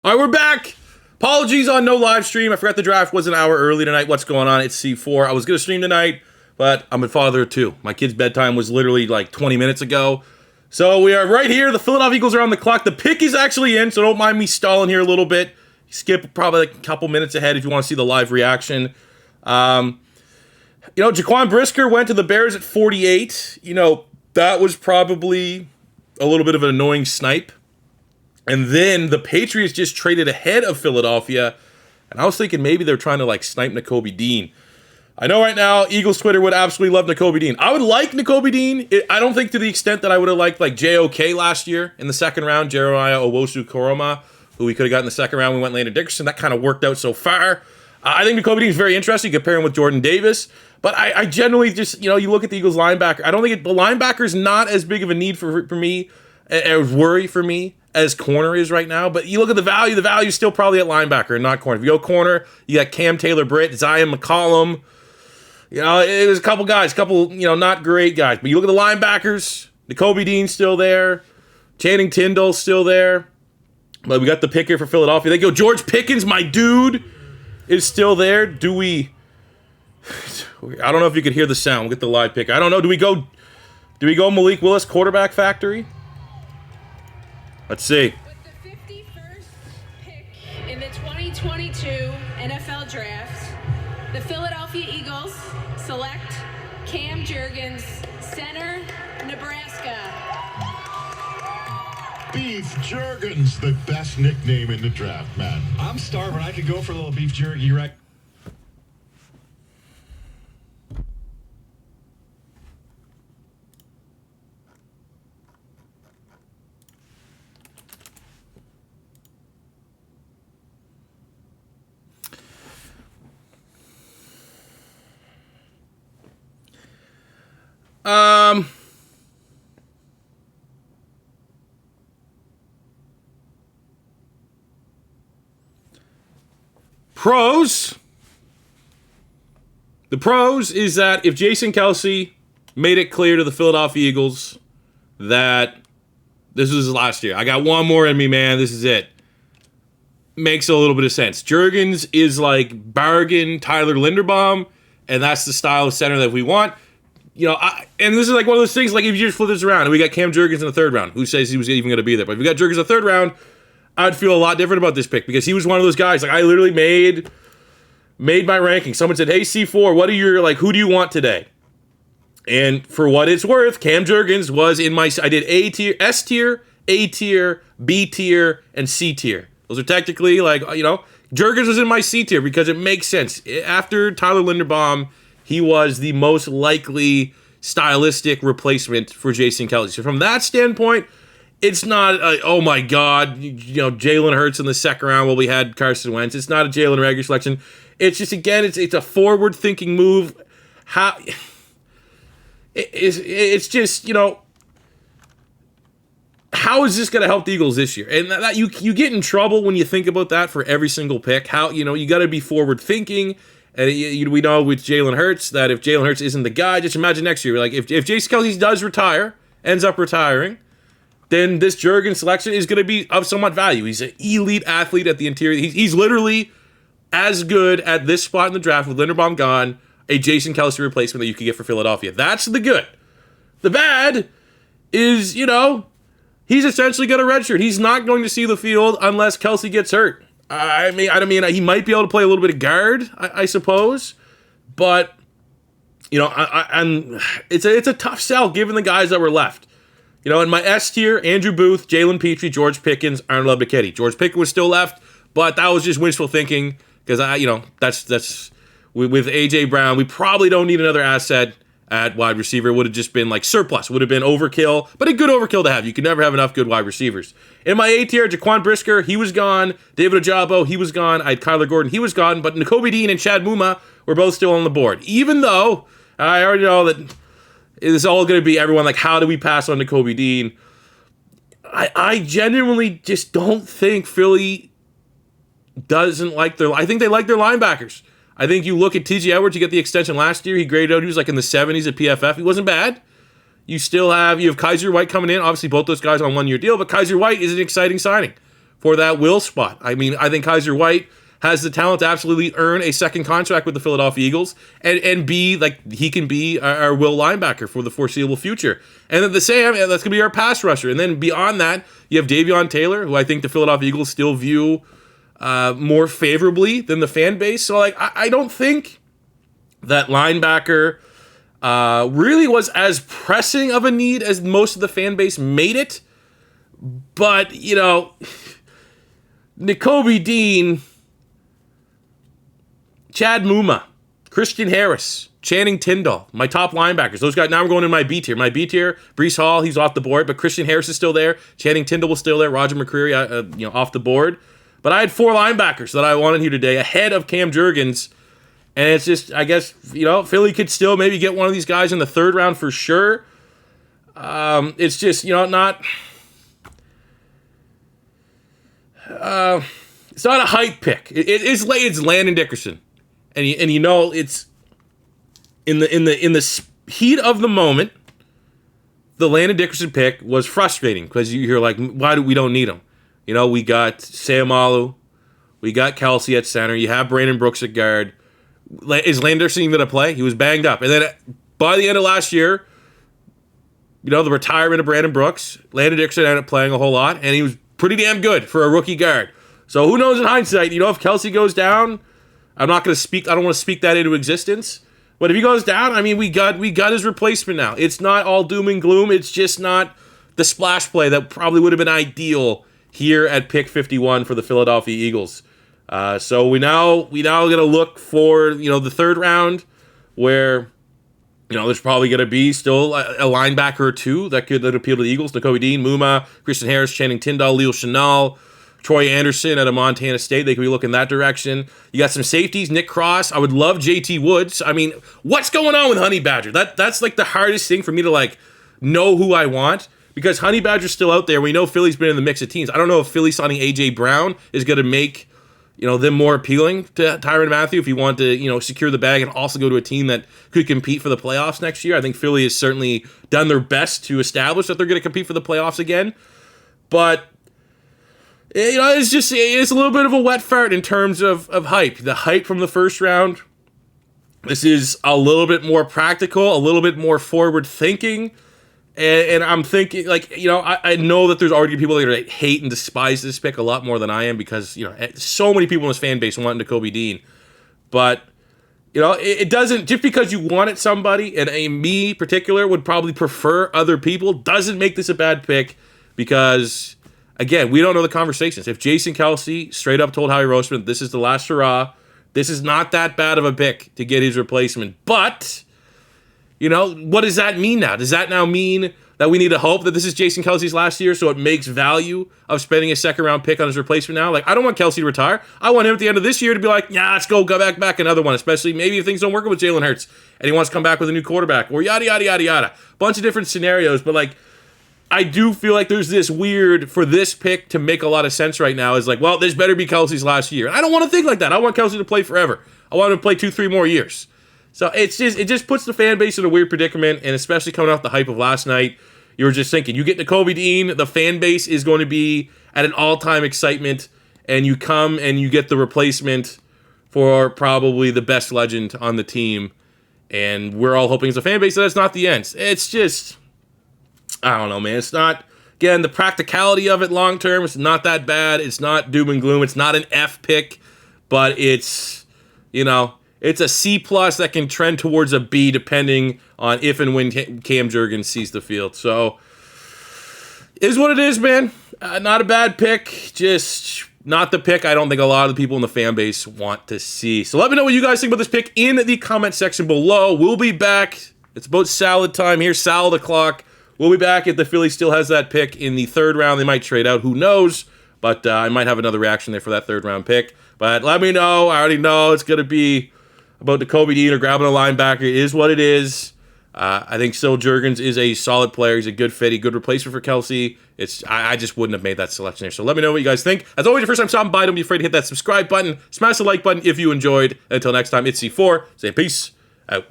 All right, we're back. Apologies on no live stream. I forgot the draft was an hour early tonight. What's going on? It's C4. I was going to stream tonight, but I'm a father of two. My kid's bedtime was literally like 20 minutes ago. So we are right here. The Philadelphia Eagles are on the clock. The pick is actually in, so don't mind me stalling here a little bit. Skip probably like a couple minutes ahead if you want to see the live reaction. Jaquan Brisker went to the Bears at 48. That was probably a little bit of an annoying snipe. And then the Patriots just traded ahead of Philadelphia. And I was thinking maybe they're trying to snipe Nakobe Dean. I know right now Eagles Twitter would absolutely love Nakobe Dean. I would like Nakobe Dean. I don't think to the extent that I would have liked JOK last year in the second round, Jeremiah Owusu-Koroma, who we could have gotten in the second round. We went Landon Dickerson. That kind of worked out so far. I think Nakobe Dean is very interesting. You compare him with Jordan Davis. But I generally just, you look at the Eagles linebacker. I don't think the linebacker is not as big of a need for me, a worry for me, as corner is right now. But you look at the value is still probably at linebacker and not corner. If you go corner, you got Cam Taylor-Britt, Zion McCollum. It was a couple guys, not great guys. But you look at the linebackers, Nakobe Dean's still there. Channing Tindall's still there. But we got the pick here for Philadelphia. They go, George Pickens, my dude, is still there. Do we... I don't know if you could hear the sound. We'll get the live pick. I don't know. Do we go Malik Willis, quarterback factory? Let's see. With the 51st pick in the 2022 NFL Draft, the Philadelphia Eagles select Cam Jurgens, center, Nebraska. Beef Jurgens, the best nickname in the draft, man. I'm starving. I could go for a little beef jerky right. Pros. The pros is that if Jason Kelce made it clear to the Philadelphia Eagles that this was his last year, I got one more in me, man, this is it. Makes a little bit of sense. Jurgens is like bargain Tyler Linderbaum, and that's the style of center that we want. And this is like one of those things, like if you just flip this around, and we got Cam Jurgens in the third round, who says he was even going to be there? But if we got Jurgens in the third round, I'd feel a lot different about this pick because he was one of those guys. Like I literally made my ranking. Someone said, "Hey C4, what are your who do you want today?" And for what it's worth, Cam Jurgens was in my. I did A tier, S tier, A tier, B tier, and C tier. Those are technically Jurgens was in my C tier because it makes sense. After Tyler Linderbaum, he was the most likely stylistic replacement for Jason Kelce. So from that standpoint, it's not, oh my God, Jalen Hurts in the second round while we had Carson Wentz. It's not a Jalen Reagor selection. It's just, again, it's a forward-thinking move. It's just, how is this going to help the Eagles this year? And that you get in trouble when you think about that for every single pick. How, you got to be forward-thinking. And we know with Jalen Hurts that if Jalen Hurts isn't the guy, just imagine next year. Like if Jason Kelce does retire, ends up retiring, then this Jurgens selection is going to be of somewhat value. He's an elite athlete at the interior. He's literally as good at this spot in the draft with Linderbaum gone, a Jason Kelce replacement that you could get for Philadelphia. That's the good. The bad is, he's essentially got a redshirt. He's not going to see the field unless Kelce gets hurt. I mean, he might be able to play a little bit of guard, I suppose, but it's a tough sell given the guys that were left. In my S tier, Andrew Booth, Jalen Petrie, George Pickens, Arnold Ebiketie. George Pickens was still left, but that was just wishful thinking because that's with AJ Brown, we probably don't need another asset at wide receiver. It would have just been surplus. Would have been overkill, but a good overkill to have. You can never have enough good wide receivers. In my A tier, Jaquan Brisker, he was gone. David Ojabo, he was gone. I had Kyler Gordon, he was gone. But Nakobe Dean and Chad Muma were both still on the board. Even though I already know that it's all going to be everyone how do we pass on Nakobe Dean? I genuinely just don't think Philly doesn't like their... I think they like their linebackers. I think you look at T.J. Edwards, you get the extension last year. He graded out, he was in the 70s at PFF. He wasn't bad. You have Kaiser White coming in. Obviously, both those guys on one-year deal, but Kaiser White is an exciting signing for that will spot. I mean, I think Kaiser White has the talent to absolutely earn a second contract with the Philadelphia Eagles and be like he can be our will linebacker for the foreseeable future. And then the same, that's going to be our pass rusher. And then beyond that, you have Davion Taylor, who I think the Philadelphia Eagles still view more favorably than the fan base. So like, I don't think that linebacker really was as pressing of a need as most of the fan base made it. But, you know, Nakobe Dean, Chad Muma, Christian Harris, Channing Tindall, my top linebackers. Those guys, now I'm going in my B tier. My B tier, Breece Hall, he's off the board, but Christian Harris is still there. Channing Tindall was still there. Roger McCreary, off the board. But I had 4 linebackers that I wanted here today ahead of Cam Jurgens. And it's just, I guess, Philly could still maybe get one of these guys in the 3rd round for sure. It's just, not... it's not a hype pick. It's Landon Dickerson. And it's in the heat of the moment, the Landon Dickerson pick was frustrating because you're like, why do we don't need him? We got Sayamalu, we got Kelsey at center, you have Brandon Brooks at guard. Is Landon Dickerson even going to play? He was banged up. And then by the end of last year, the retirement of Brandon Brooks, Landon Dickerson ended up playing a whole lot, and he was pretty damn good for a rookie guard. So who knows in hindsight, if Kelsey goes down, I don't want to speak that into existence. But if he goes down, I mean, we got his replacement now. It's not all doom and gloom. It's just not the splash play that probably would have been ideal here at pick 51 for the Philadelphia Eagles. So we now going to look for, the 3rd round where, there's probably going to be still a linebacker or 2 that could appeal to the Eagles. Nakobe Dean, Muma, Christian Harris, Channing Tindall, Leo Chenal, Troy Anderson at a Montana State. They could be looking that direction. You got some safeties, Nick Cross. I would love JT Woods. I mean, what's going on with Honey Badger? That's like the hardest thing for me to like know who I want, because Honey Badger's still out there. We know Philly's been in the mix of teams. I don't know if Philly signing AJ Brown is going to make them more appealing to Tyrann Mathieu if you want to, secure the bag and also go to a team that could compete for the playoffs next year. I think Philly has certainly done their best to establish that they're going to compete for the playoffs again. But, it's a little bit of a wet fart in terms of hype. The hype from the 1st round, this is a little bit more practical, a little bit more forward thinking. And I'm thinking, I know that there's already people that are hate and despise this pick a lot more than I am because, so many people in this fan base want Nakobe Dean. But, it doesn't, just because you wanted somebody, and me in particular would probably prefer other people, doesn't make this a bad pick because, again, we don't know the conversations. If Jason Kelsey straight up told Howie Roseman, this is the last hurrah, this is not that bad of a pick to get his replacement. But... what does that mean now? Does that now mean that we need to hope that this is Jason Kelsey's last year so it makes value of spending a 2nd-round pick on his replacement now? Like, I don't want Kelsey to retire. I want him at the end of this year to be like, yeah, let's go back another one, especially maybe if things don't work with Jalen Hurts and he wants to come back with a new quarterback or yada, yada, yada, yada. Bunch of different scenarios, but, I do feel like there's this weird, for this pick to make a lot of sense right now, is like, well, this better be Kelsey's last year. And I don't want to think like that. I want Kelsey to play forever. I want him to play 2-3 more years. So it just puts the fan base in a weird predicament, and especially coming off the hype of last night, you were just thinking, you get Nakobe Dean, the fan base is going to be at an all-time excitement, and you come and you get the replacement for probably the best legend on the team, and we're all hoping as a fan base that it's not the end. It's just, I don't know, man. It's not, again, the practicality of it long-term, it's not that bad. It's not doom and gloom. It's not an F pick, but it's, it's a C+ that can trend towards a B depending on if and when Cam Jurgens sees the field. So, is what it is, man. Not a bad pick. Just not the pick I don't think a lot of the people in the fan base want to see. So let me know what you guys think about this pick in the comment section below. We'll be back. It's about salad time here. Salad o'clock. We'll be back if the Philly still has that pick in the 3rd round. They might trade out. Who knows? But I might have another reaction there for that 3rd round pick. But let me know. I already know it's going to be about Nakobe Dean or grabbing a linebacker. It is what it is. I think still Jurgens is a solid player. He's a good fit, a good replacement for Kelsey. I just wouldn't have made that selection there. So let me know what you guys think. As always, your first time stopping by, don't be afraid to hit that subscribe button. Smash the like button if you enjoyed. Until next time, it's C4. Say peace out.